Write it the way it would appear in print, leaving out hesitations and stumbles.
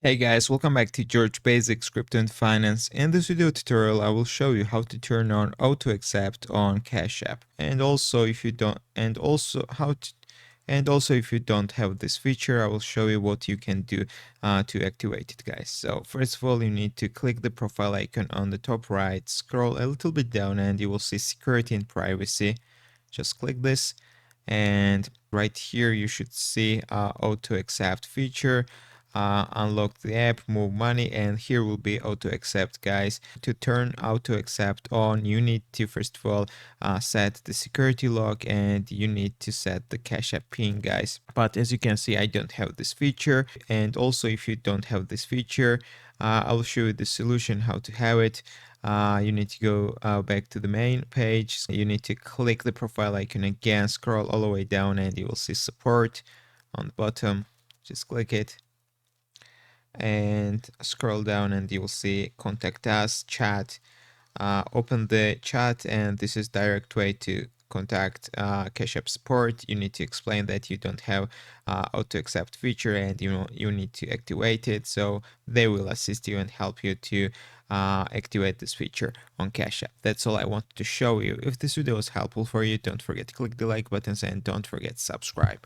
Hey guys, welcome back to George Basics Crypto and Finance. In this video tutorial, I will show you how to turn on auto accept on Cash App, and also if you don't, if you don't have this feature, I will show you what you can do to activate it, guys. So first of all, you need to click the profile icon on the top right, scroll a little bit down, and you will see Security and Privacy. Just click this, and right here you should see auto accept feature. Unlock the app, move money, and here will be auto accept, guys. To turn auto accept on, you need to first of all set the security lock, and you need to set the Cash App pin, guys. But as you can see, I don't have this feature, and also if you don't have this feature, I will show you the solution how to have it. You need to go back to the main page. You need to click the profile icon again, scroll all the way down, and you will see support on the bottom. Just click it and scroll down, and you will see contact us, chat. Open the chat, and this is direct way to contact Cash App support. You need to explain that you don't have auto accept feature, and you need to activate it, so they will assist you and help you to activate this feature on Cash App. That's all I wanted to show you. If this video was helpful for you, don't forget to click the like buttons and don't forget to subscribe.